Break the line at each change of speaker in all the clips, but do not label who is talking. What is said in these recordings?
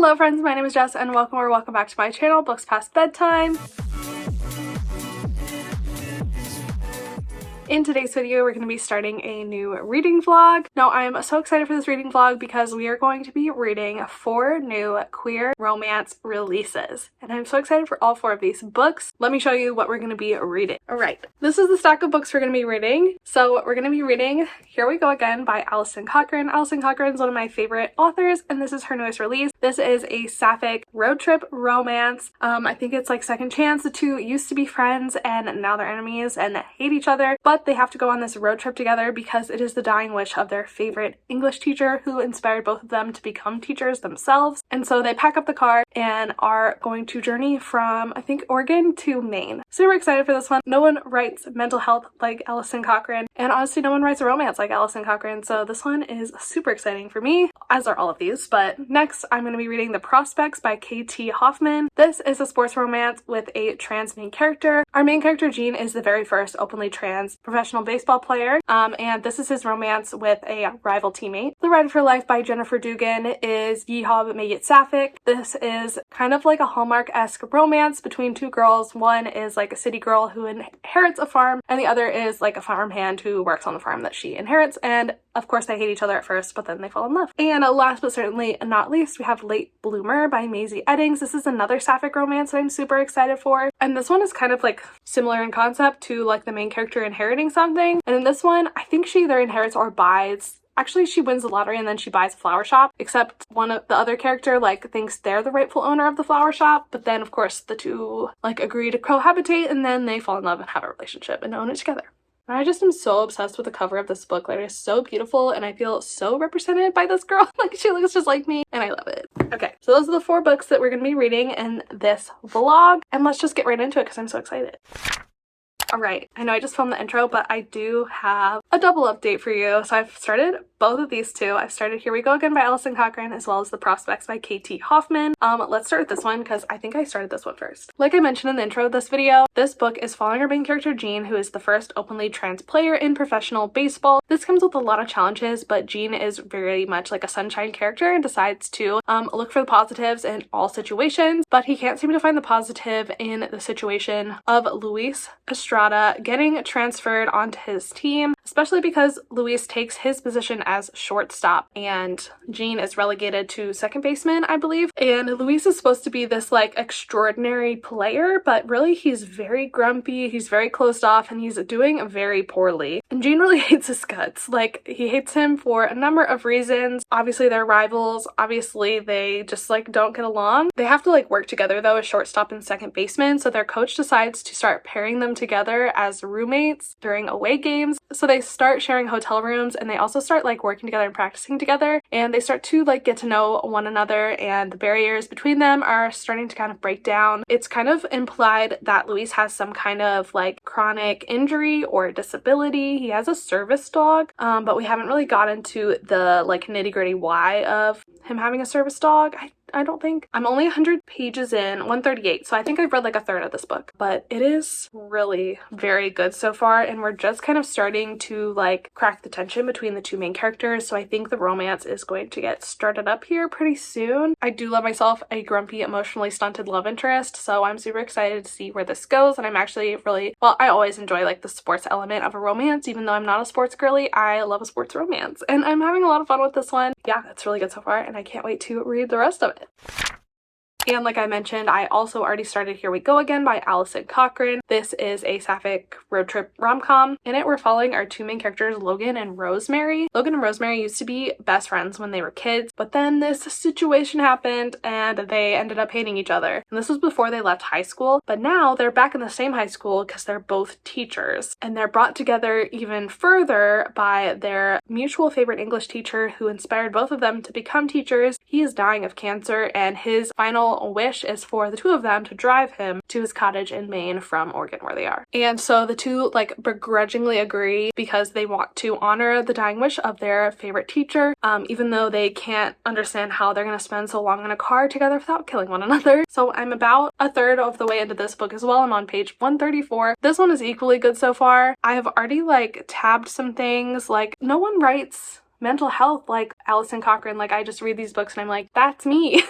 Hello friends, my name is Jess and welcome back to my channel, Books Past Bedtime. In today's video, we're going to be starting a new reading vlog. Now, I'm so excited for this reading vlog because we are going to be reading 4 new queer romance releases. And I'm so excited for all 4 of these books. Let me show you what we're going to be reading. Alright, this is the stack of books we're going to be reading. So we're going to be reading Here We Go Again by Alison Cochrane. Alison Cochrane is one of my favorite authors and this is her newest release. This is a sapphic road trip romance. I think it's like second chance. The two used to be friends and now they're enemies and hate each other, but they have to go on this road trip together because it is the dying wish of their favorite English teacher who inspired both of them to become teachers themselves. And so they pack up the car and are going to journey from, I think, Oregon to Maine. Super excited for this one. No one writes mental health like Alison Cochrane, and honestly no one writes a romance like Alison Cochrane, so this one is super exciting for me, as are all of these. But next I'm going to be reading The Prospects by K.T. Hoffman. This is a sports romance with a trans main character. Our main character Gene is the very first openly trans professional baseball player, and this is his romance with a rival teammate. The Ride of Her Life by Jennifer Dugan is Yeehaw But Make It Sapphic. This is kind of like a Hallmark-esque romance between 2 girls. One is like a city girl who inherits a farm, and the other is like a farmhand who works on the farm that she inherits, and of course they hate each other at first, but then they fall in love. And last but certainly not least, we have Late Bloomer by Maisie Eddings. This is another sapphic romance that I'm super excited for, and this one is kind of like similar in concept to like the main character inheriting something, and in this one I think she either inherits or buys. Actually, she wins the lottery and then she buys a flower shop, except one of the other character like thinks they're the rightful owner of the flower shop, but then of course the two like agree to cohabitate and then they fall in love and have a relationship and own it together. I just am so obsessed with the cover of this book. Like, it is so beautiful and I feel so represented by this girl. Like, she looks just like me and I love it. Okay, so those are the 4 books that we're going to be reading in this vlog, and let's just get right into it because I'm so excited. Alright, I know I just filmed the intro, but I do have a double update for you. So I've started both of these 2. I've started Here We Go Again by Alison Cochrane as well as The Prospects by K.T. Hoffman. Let's start with this one because I think I started this one first. Like I mentioned in the intro of this video, this book is following our main character Gene, who is the first openly trans player in professional baseball. This comes with a lot of challenges, but Gene is very much like a sunshine character and decides to look for the positives in all situations, but he can't seem to find the positive in the situation of Luis Estrada getting transferred onto his team, especially because Luis takes his position as shortstop and Gene is relegated to second baseman, I believe. And Luis is supposed to be this like extraordinary player, but really he's very grumpy, he's very closed off, and he's doing very poorly. And Gene really hates his guts. Like, he hates him for a number of reasons. Obviously they're rivals, obviously they just like don't get along. They have to like work together though as shortstop and second baseman, so their coach decides to start pairing them together as roommates during away games. So they start sharing hotel rooms and they also start like working together and practicing together, and they start to like get to know one another, and the barriers between them are starting to kind of break down. It's kind of implied that Luis has some kind of like chronic injury or disability. He has a service dog, but we haven't really got into the like nitty-gritty why of him having a service dog. I don't think. I'm only 100 pages in, 138, so I think I've read like a third of this book, but it is really very good so far, and we're just kind of starting to like crack the tension between the 2 main characters, so I think the romance is going to get started up here pretty soon. I do love myself a grumpy, emotionally stunted love interest, so I'm super excited to see where this goes, and I'm actually really, well, I always enjoy like the sports element of a romance. Even though I'm not a sports girly, I love a sports romance, and I'm having a lot of fun with this one. Yeah, it's really good so far, and I can't wait to read the rest of it. And like I mentioned, I also already started Here We Go Again by Alison Cochrane. This is a sapphic road trip rom-com. In it, we're following our 2 main characters, Logan and Rosemary. Logan and Rosemary used to be best friends when they were kids, but then this situation happened and they ended up hating each other. And this was before they left high school, but now they're back in the same high school because they're both teachers. And they're brought together even further by their mutual favorite English teacher who inspired both of them to become teachers. He is dying of cancer, and his final wish is for the 2 of them to drive him to his cottage in Maine from Oregon where they are. And so the 2 like begrudgingly agree because they want to honor the dying wish of their favorite teacher, even though they can't understand how they're going to spend so long in a car together without killing one another. So I'm about a third of the way into this book as well. I'm on page 134. This one is equally good so far. I have already like tabbed some things. Like, no one writes mental health like Alison Cochrane. Like, I just read these books and I'm like, that's me.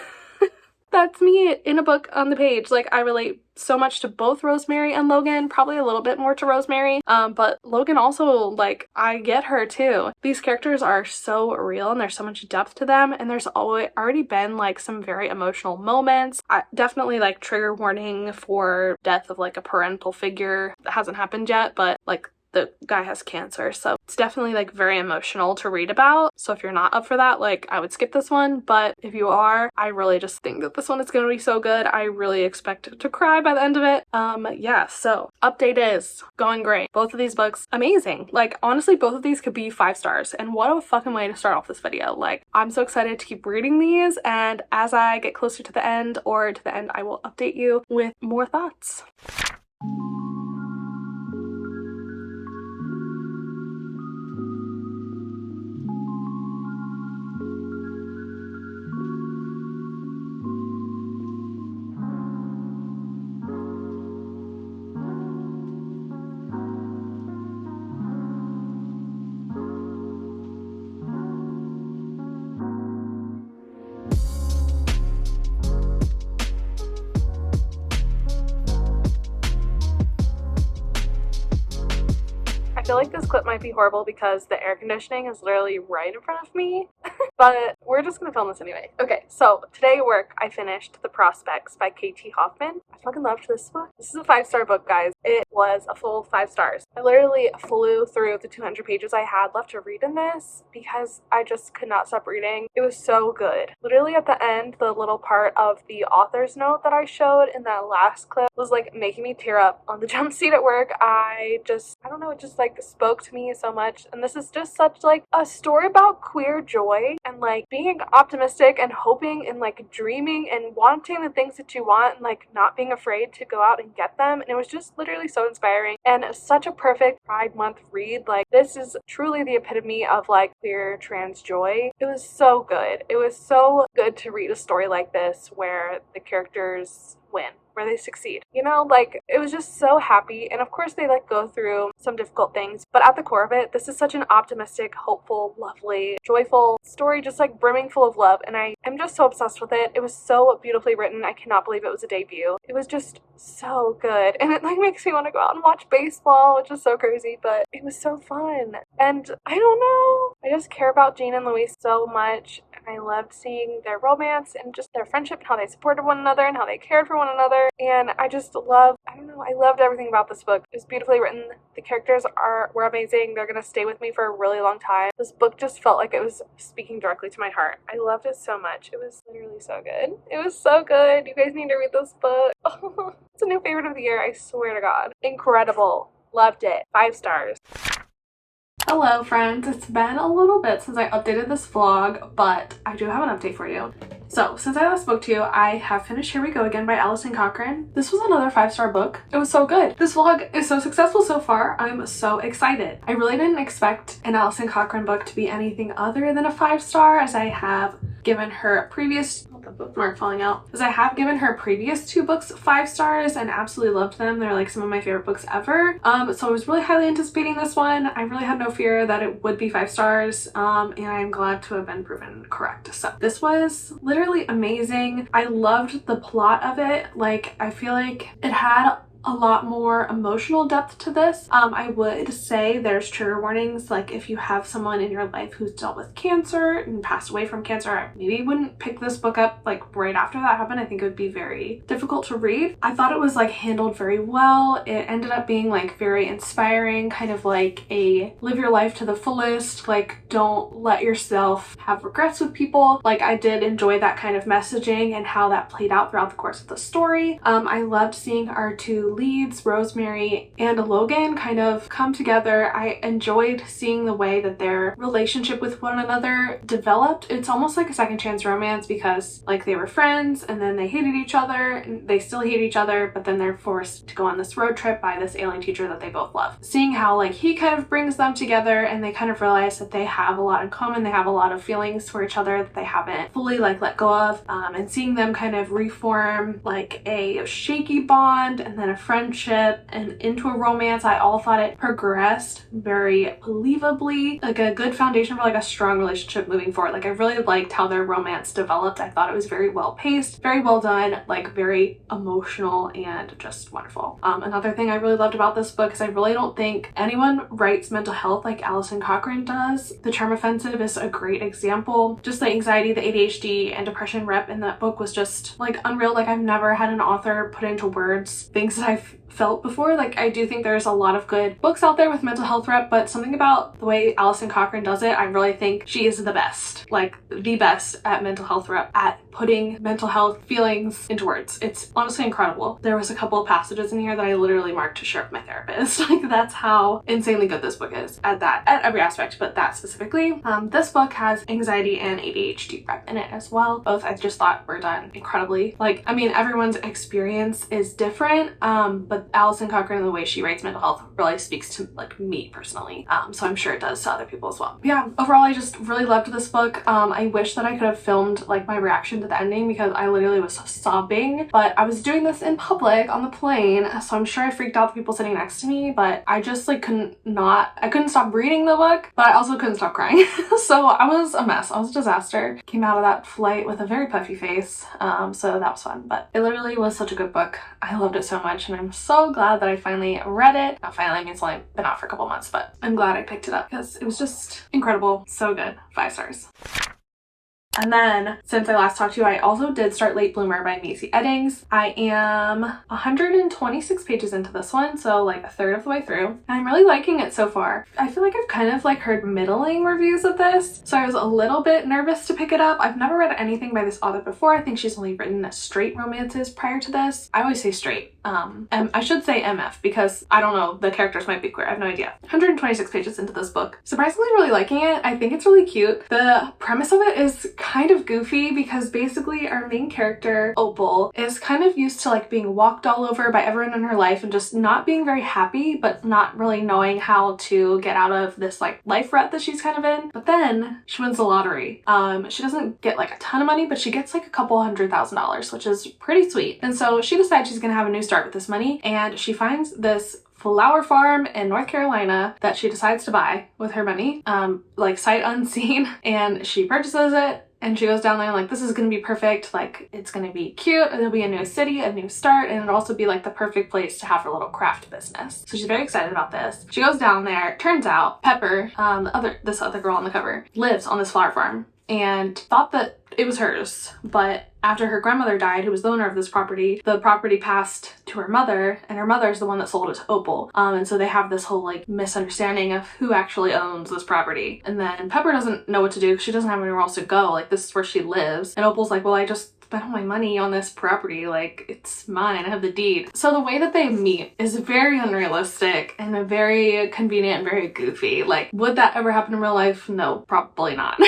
That's me in a book on the page. Like, I relate so much to both Rosemary and Logan, probably a little bit more to Rosemary, but Logan also, like, I get her too. These characters are so real and there's so much depth to them, and there's already been like some very emotional moments. Definitely like trigger warning for death of like a parental figure. That hasn't happened yet, but like the guy has cancer, so it's definitely like very emotional to read about. So if you're not up for that, like, I would skip this one, but if you are, I really just think that this one is gonna be so good. I really expect to cry by the end of it. Yeah, so update is going great. Both of these books, amazing. Like, honestly, both of these could be 5 stars, and what a fucking way to start off this video. Like, I'm so excited to keep reading these, and as I get closer to the end, I will update you with more thoughts. I feel like this clip might be horrible because the air conditioning is literally right in front of me, but we're just gonna film this anyway. Okay, so today at work, I finished The Prospects by K.T. Hoffman. I fucking loved this book. This is a 5-star book, guys. It was a full 5 stars. I literally flew through the 200 pages I had left to read in this because I just could not stop reading. It was so good. Literally at the end, the little part of the author's note that I showed in that last clip was like making me tear up on the jump seat at work. I don't know, it just like spoke to me so much. And this is just such like a story about queer joy and like being optimistic and hoping and like dreaming and wanting the things that you want and like not being afraid to go out and get them. And it was just literally so inspiring and such a perfect Pride Month read. Like, this is truly the epitome of like queer trans joy. It was so good. It was so good to read a story like this where the characters win, where they succeed. You know, like, it was just so happy. And of course they like go through some difficult things, but at the core of it, this is such an optimistic, hopeful, lovely, joyful story, just like brimming full of love. And I am just so obsessed with it. It was so beautifully written. I cannot believe it was a debut. It was just so good. And it like makes me want to go out and watch baseball, which is so crazy, but it was so fun. And I don't know, I just care about Jean and Louise so much. And I loved seeing their romance and just their friendship and how they supported one another and how they cared for one another. And I just loved, I don't know, I loved everything about this book. It was beautifully written. The characters were amazing. They're gonna stay with me for a really long time. This book just felt like it was speaking directly to my heart. I loved it so much. It was literally so good. It was so good. You guys need to read this book. It's a new favorite of the year, I swear to God. Incredible. Loved it. 5 stars. Hello friends, it's been a little bit since I updated this vlog, but I do have an update for you. So, since I last spoke to you, I have finished Here We Go Again by Alison Cochrane. This was another 5-star book. It was so good. This vlog is so successful so far. I'm so excited. I really didn't expect an Alison Cochrane book to be anything other than a 5-star, as I have given her previous, the bookmark falling out, as I have given her previous 2 books 5 stars and absolutely loved them. They're like some of my favorite books ever. So I was really highly anticipating this one. I really had no fear that it would be 5 stars, and I'm glad to have been proven correct. So this was literally amazing. I loved the plot of it. Like, I feel like it had a lot more emotional depth to this. I would say there's trigger warnings, like if you have someone in your life who's dealt with cancer and passed away from cancer, I maybe wouldn't pick this book up like right after that happened. I think it would be very difficult to read. I thought it was like handled very well. It ended up being like very inspiring, kind of like a live your life to the fullest, like don't let yourself have regrets with people. Like, I did enjoy that kind of messaging and how that played out throughout the course of the story. I loved seeing our 2 leads, Rosemary and Logan, kind of come together. I enjoyed seeing the way that their relationship with one another developed. It's almost like a second chance romance because like they were friends and then they hated each other and they still hate each other, but then they're forced to go on this road trip by this alien teacher that they both love. Seeing how like he kind of brings them together and they kind of realize that they have a lot in common, they have a lot of feelings for each other that they haven't fully like let go of, and seeing them kind of reform like a shaky bond and then a friendship and into a romance. I all thought it progressed very believably, like a good foundation for like a strong relationship moving forward. Like I really liked how their romance developed. I thought it was very well paced, very well done, like very emotional and just wonderful. Another thing I really loved about this book is I really don't think anyone writes mental health like Alison Cochrane does. The Charm Offensive is a great example. Just the anxiety, the ADHD, and depression rep in that book was just like unreal. Like I've never had an author put into words things that I've felt before. Like I do think there's a lot of good books out there with mental health rep, but something about the way Alison Cochrane does it, I really think she is the best, like the best at mental health rep, at putting mental health feelings into words. It's honestly incredible. There was a couple of passages in here that I literally marked to share with my therapist. Like that's how insanely good this book is at that, at every aspect, but that specifically. This book has anxiety and ADHD rep in it as well. Both I just thought were done incredibly. Like, I mean, everyone's experience is different, but Alison Cochrane and the way she writes mental health really speaks to like me personally. So I'm sure it does to other people as well. But yeah, overall I just really loved this book. I wish that I could have filmed like my reaction to the ending because I literally was sobbing, but I was doing this in public on the plane, so I'm sure I freaked out the people sitting next to me, but I just like I couldn't stop reading the book, but I also couldn't stop crying. So I was a mess. I was a disaster. Came out of that flight with a very puffy face, so that was fun, but it literally was such a good book. I loved it so much and I'm so glad that I finally read it. Not finally, I mean it's only been out for a couple months, but I'm glad I picked it up because it was just incredible. So good. 5 stars. And then, since I last talked to you, I also did start Late Bloomer by Macy Eddings. I am 126 pages into this one, so like a third of the way through. And I'm really liking it so far. I feel like I've kind of like heard middling reviews of this, so I was a little bit nervous to pick it up. I've never read anything by this author before. I think she's only written straight romances prior to this. I always say straight. I should say MF because I don't know, the characters might be queer. I have no idea. 126 pages into this book. Surprisingly really liking it. I think it's really cute. The premise of it is kind of goofy because basically our main character, Opal, is kind of used to like being walked all over by everyone in her life and just not being very happy, but not really knowing how to get out of this like life rut that she's kind of in. But then she wins the lottery. She doesn't get like a ton of money, but she gets like a couple $100,000, which is pretty sweet. And so she decides she's gonna have a new start with this money, and she finds this flower farm in North Carolina that she decides to buy with her money, like sight unseen, and she purchases it. And she goes down there and like, this is gonna be perfect. Like, it's gonna be cute. It'll be a new city, a new start, and it'll also be like the perfect place to have her little craft business. So she's very excited about this. She goes down there. Turns out Pepper, this other girl on the cover, lives on this flower farm and thought that it was hers, but after her grandmother died, who was the owner of this property, the property passed to her mother, and her mother's the one that sold it to Opal. And so they have this whole like misunderstanding of who actually owns this property. And then Pepper doesn't know what to do because she doesn't have anywhere else to go. Like, this is where she lives. And Opal's like, well, I just spent all my money on this property, like it's mine, I have the deed. So the way that they meet is very unrealistic and very convenient and very goofy. Like, would that ever happen in real life? No, probably not.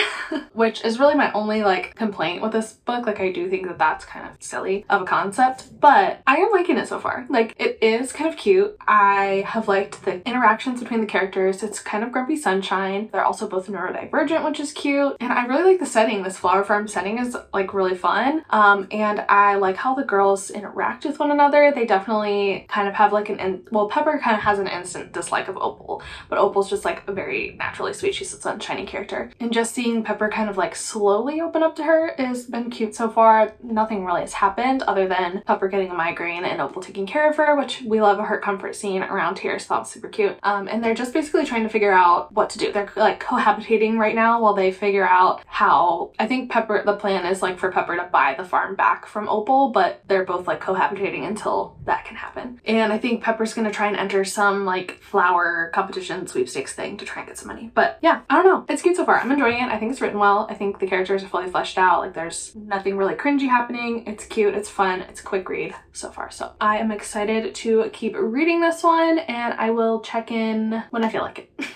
Which is really my only like complaint with this book. Like, I do think that that's kind of silly of a concept, but I am liking it so far. Like, it is kind of cute. I have liked the interactions between the characters. It's kind of grumpy sunshine. They're also both neurodivergent, which is cute. And I really like the setting. This flower farm setting is like really fun. And I like how the girls interact with one another. They definitely kind of have like well, Pepper kind of has an instant dislike of Opal, but Opal's just like a very naturally sweet, she's a sunshiny character. And just seeing Pepper kind of like slowly open up to her has been cute so far. Nothing really has happened other than Pepper getting a migraine and Opal taking care of her, which we love a hurt comfort scene around here, so that's super cute. And they're just basically trying to figure out what to do. They're like cohabitating right now while they figure out how, I think the plan is like for Pepper to buy the farm back from Opal, but they're both like cohabitating until that can happen. And I think Pepper's gonna try and enter some like flower competition sweepstakes thing to try and get some money. But yeah, I don't know. It's cute so far. I'm enjoying it. I think it's written well. I think the characters are fully fleshed out. Like, there's nothing really cringy happening. It's cute. It's fun. It's a quick read so far. So I am excited to keep reading this one, and I will check in when I feel like it.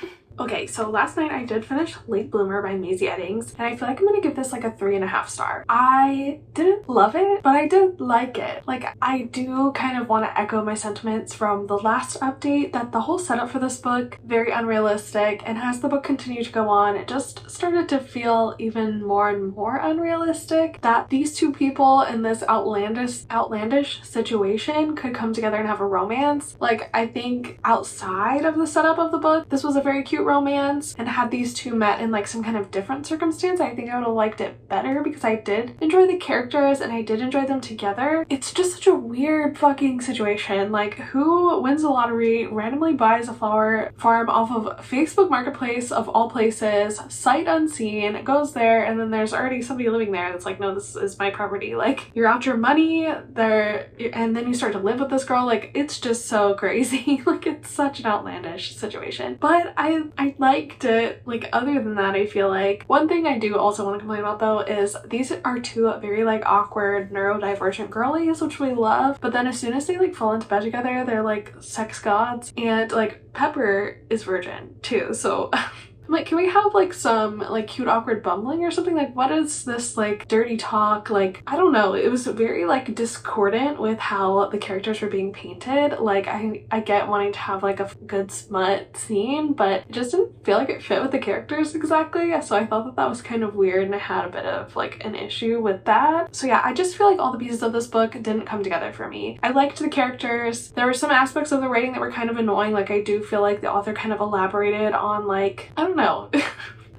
Okay, so last night I did finish Late Bloomer by Maisie Eddings, and I feel like I'm gonna give this like a 3.5 star. I didn't love it, but I did like it. Like, I do kind of want to echo my sentiments from the last update that the whole setup for this book, very unrealistic, and as the book continued to go on, it just started to feel even more and more unrealistic that these two people in this outlandish situation could come together and have a romance. Like, I think outside of the setup of the book, this was a very cute romance, and had these two met in like some kind of different circumstance, I think I would have liked it better because I did enjoy the characters and I did enjoy them together. It's just such a weird fucking situation. Like, who wins the lottery, randomly buys a flower farm off of Facebook Marketplace of all places, sight unseen, goes there, and then there's already somebody living there that's like, no, this is my property. Like, you're out your money there, and then you start to live with this girl. Like, it's just so crazy. Like, it's such an outlandish situation, but I liked it. Like, other than that, I feel like one thing I do also want to complain about though is these are two very like awkward neurodivergent girlies, which we love, but then as soon as they like fall into bed together, they're like sex gods. And like Pepper is virgin too, so I'm like, can we have like some like cute awkward bumbling or something? Like, what is this like dirty talk? Like, I don't know. It was very like discordant with how the characters were being painted. Like, I get wanting to have like a good smut scene, but it just didn't feel like it fit with the characters exactly. So I thought that that was kind of weird, and I had a bit of like an issue with that. So yeah, I just feel like all the pieces of this book didn't come together for me. I liked the characters. There were some aspects of the writing that were kind of annoying. Like, I do feel like the author kind of elaborated on like, I don't know.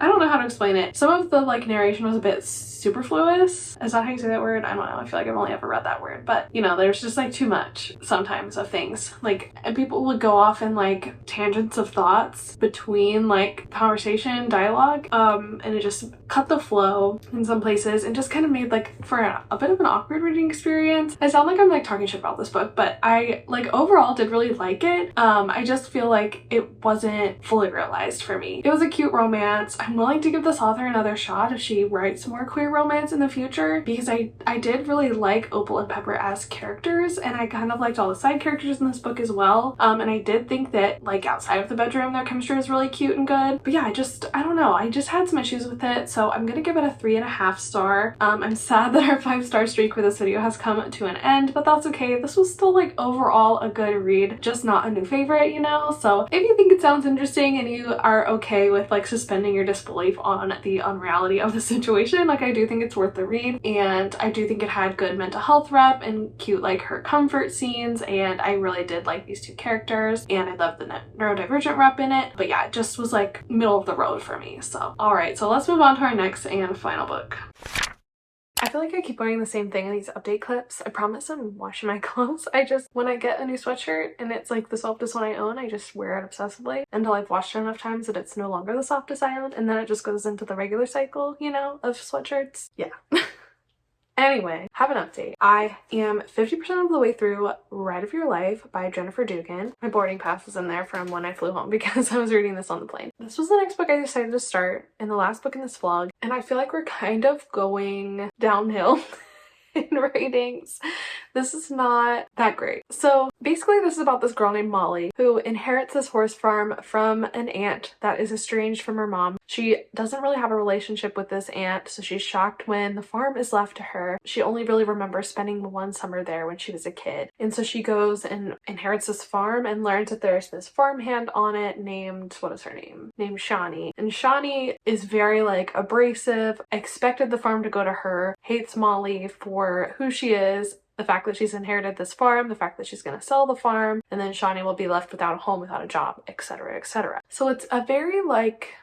I don't know how to explain it. Some of the like narration was a bit superfluous. Is that how you say that word? I don't know. I feel like I've only ever read that word, but you know, there's just like too much sometimes of things. Like, and people would go off in like tangents of thoughts between like conversation, dialogue, and it just cut the flow in some places and just kind of made like for a bit of an awkward reading experience. I sound like I'm like talking shit about this book, but I like overall did really like it. I just feel like it wasn't fully realized for me. It was a cute romance. I'm willing to give this author another shot if she writes more queer romance in the future, because I did really like Opal and Pepper as characters, and I kind of liked all the side characters in this book as well. And I did think that like outside of the bedroom their chemistry was really cute and good. But yeah, I don't know, I just had some issues with it, so I'm gonna give it a 3.5 star. I'm sad that our 5-star streak for this video has come to an end, but that's okay. This was still like overall a good read, just not a new favorite, you know? So if you think it sounds interesting and you are okay with like suspending your disbelief on the unreality of the situation, like, I do think it's worth the read, and I do think it had good mental health rep and cute like her comfort scenes, and I really did like these two characters, and I love the neurodivergent rep in it. But yeah, it just was like middle of the road for me. So alright, so let's move on to our next and final book. I feel like I keep wearing the same thing in these update clips. I promise I'm washing my clothes. When I get a new sweatshirt and it's like the softest one I own, I just wear it obsessively until I've washed it enough times that it's no longer the softest I own, and then it just goes into the regular cycle, you know, of sweatshirts. Yeah. Anyway, have an update. I am 50% of the way through Ride of Your Life by Jennifer Dugan. My boarding pass is in there from when I flew home because I was reading this on the plane. This was the next book I decided to start and the last book in this vlog, and I feel like we're kind of going downhill in ratings. This is not that great. So basically this is about this girl named Molly who inherits this horse farm from an aunt that is estranged from her mom. She doesn't really have a relationship with this aunt, so she's shocked when the farm is left to her. She only really remembers spending one summer there when she was a kid. And so she goes and inherits this farm and learns that there's this farmhand on it named, what is her name? Named Shawnee. And Shawnee is very like abrasive, expected the farm to go to her, hates Molly for who she is, the fact that she's inherited this farm, the fact that she's going to sell the farm, and then Shawnee will be left without a home, without a job, etc., etc. So it's a very like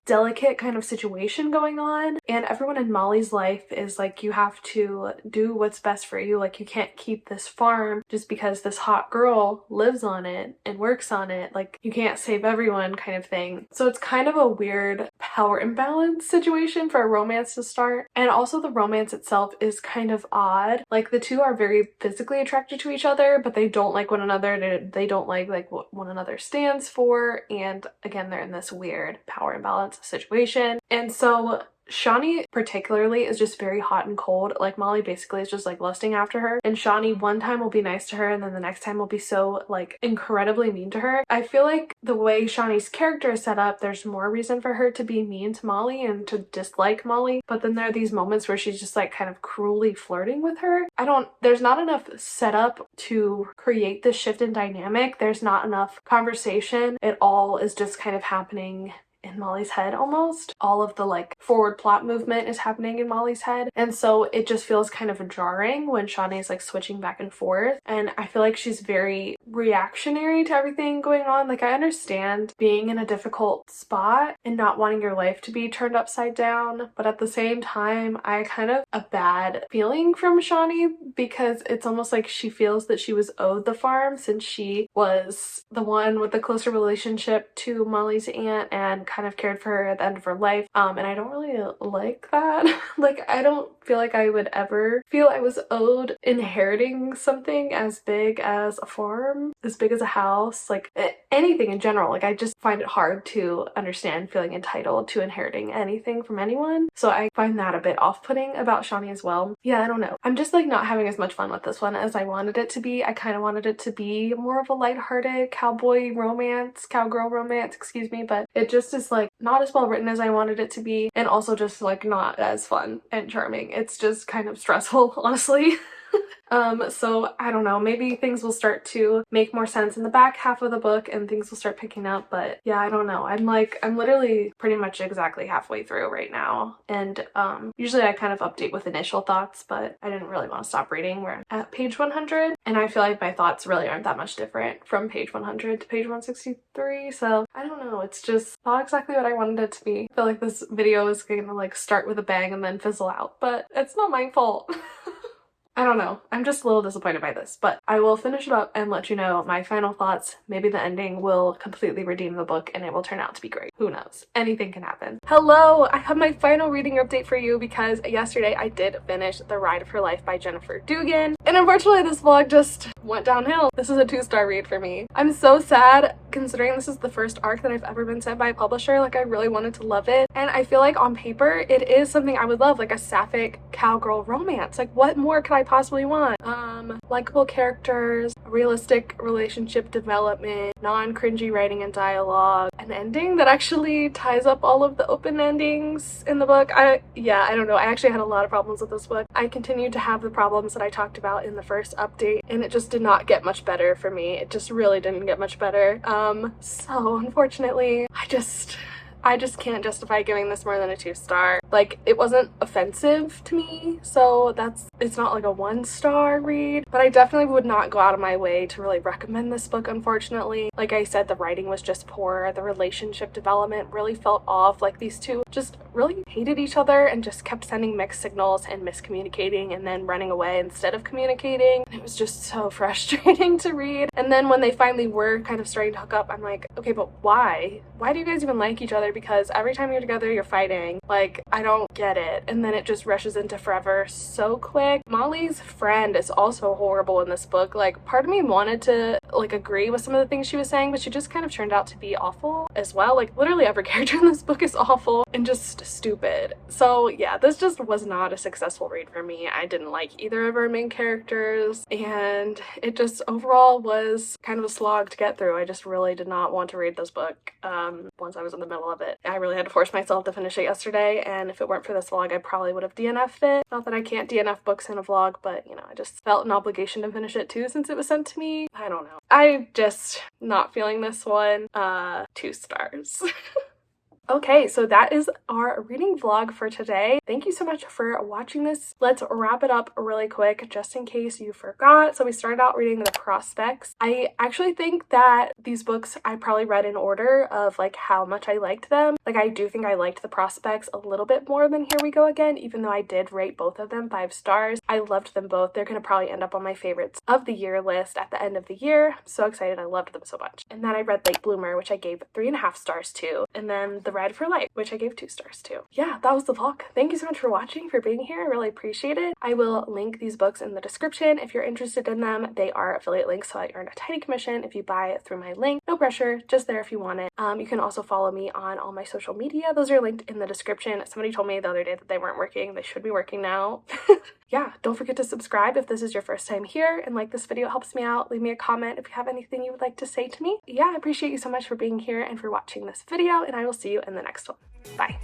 delicate kind of situation going on, and everyone in Molly's life is like, you have to do what's best for you. Like, you can't keep this farm just because this hot girl lives on it and works on it. Like, you can't save everyone kind of thing. So it's kind of a weird power imbalance situation for a romance to start. And also the romance itself is kind of odd. Like, the two are very physically attracted to each other, but they don't like one another. They don't like what one another stands for, and again, they're in this weird power imbalance situation. And so Shawnee particularly is just very hot and cold. Like Molly basically is just like lusting after her, and Shawnee one time will be nice to her and then the next time will be so like incredibly mean to her. I feel like the way Shawnee's character is set up, there's more reason for her to be mean to Molly and to dislike Molly, but then there are these moments where she's just like kind of cruelly flirting with her. There's not enough setup to create this shift in dynamic. There's not enough conversation. It all is just kind of happening in Molly's head almost. All of the like forward plot movement is happening in Molly's head, and so it just feels kind of jarring when Shawnee is like switching back and forth, and I feel like she's very reactionary to everything going on. Like I understand being in a difficult spot and not wanting your life to be turned upside down, but at the same time I kind of a bad feeling from Shawnee because it's almost like she feels that she was owed the farm since she was the one with the closer relationship to Molly's aunt and kind of cared for her at the end of her life, and I don't really like that. Like I don't feel like I would ever feel I was owed inheriting something as big as a farm, as big as a house, like anything in general. Like I just find it hard to understand feeling entitled to inheriting anything from anyone, so I find that a bit off-putting about Shawnee as well. Yeah, I don't know, I'm just like not having as much fun with this one as I wanted it to be. I kind of wanted it to be more of a lighthearted cowgirl romance, excuse me, but it just is like not as well written as I wanted it to be, and also just like not as fun and charming. It's just kind of stressful, honestly. So I don't know, maybe things will start to make more sense in the back half of the book and things will start picking up, but yeah, I don't know. I'm literally pretty much exactly halfway through right now, and usually I kind of update with initial thoughts, but I didn't really want to stop reading. We're at page 100 and I feel like my thoughts really aren't that much different from page 100 to page 163, so I don't know, it's just not exactly what I wanted it to be. I feel like this video is gonna like start with a bang and then fizzle out, but it's not my fault. I don't know, I'm just a little disappointed by this, but I will finish it up and let you know my final thoughts. Maybe the ending will completely redeem the book and it will turn out to be great. Who knows? Anything can happen. Hello! I have my final reading update for you because yesterday I did finish The Ride of Her Life by Jennifer Dugan, and unfortunately this vlog just went downhill. This is a 2-star read for me. I'm so sad considering this is the first arc that I've ever been sent by a publisher. Like I really wanted to love it, and I feel like on paper it is something I would love, like a sapphic cowgirl romance. Like what more could I possibly want? Likable characters, realistic relationship development, non-cringy writing and dialogue, an ending that actually ties up all of the open endings in the book. I don't know, I actually had a lot of problems with this book. I continued to have the problems that I talked about in the first update, and it just did not get much better for me. It just really didn't get much better. So unfortunately I just can't justify giving this more than a 2-star. Like, it wasn't offensive to me, so it's not like a 1-star read, but I definitely would not go out of my way to really recommend this book, unfortunately. Like I said, the writing was just poor, the relationship development really felt off, like these two just really hated each other and just kept sending mixed signals and miscommunicating and then running away instead of communicating. It was just so frustrating to read. And then when they finally were kind of starting to hook up, I'm like, okay, but why? Why do you guys even like each other? Because every time you're together, you're fighting. Like, I don't get it. And then it just rushes into forever so quick. Molly's friend is also horrible in this book. Like, part of me wanted to like agree with some of the things she was saying, but she just kind of turned out to be awful as well. Like, literally every character in this book is awful and just stupid. So yeah, this just was not a successful read for me. I didn't like either of our main characters, and it just overall was kind of a slog to get through. I just really did not want to read this book once I was in the middle of it. I really had to force myself to finish it yesterday, and if it weren't for this vlog, I probably would have DNF'd it. Not that I can't DNF books in a vlog, but you know, I just felt an obligation to finish it too since it was sent to me. I don't know. I just not feeling this one. 2 stars. Okay, so that is our reading vlog for today. Thank you so much for watching this. Let's wrap it up really quick just in case you forgot. So we started out reading The Prospects. I actually think that these books I probably read in order of like how much I liked them. Like I do think I liked The Prospects a little bit more than Here We Go Again, even though I did rate both of them 5 stars. I loved them both. They're gonna probably end up on my favorites of the year list at the end of the year. I'm so excited. I loved them so much. And then I read Late Bloomer, which I gave 3.5 stars to. And then the Read for Life, which I gave 2 stars to. Yeah, that was the vlog. Thank you so much for watching, for being here. I really appreciate it. I will link these books in the description if you're interested in them. They are affiliate links, so I earn a tiny commission if you buy it through my link. No pressure, just there if you want it. You can also follow me on all my social media. Those are linked in the description. Somebody told me the other day that they weren't working. They should be working now. Yeah, don't forget to subscribe if this is your first time here, and like this video. It helps me out. Leave me a comment if you have anything you would like to say to me. Yeah, I appreciate you so much for being here and for watching this video, and I will see you in the next one. Bye.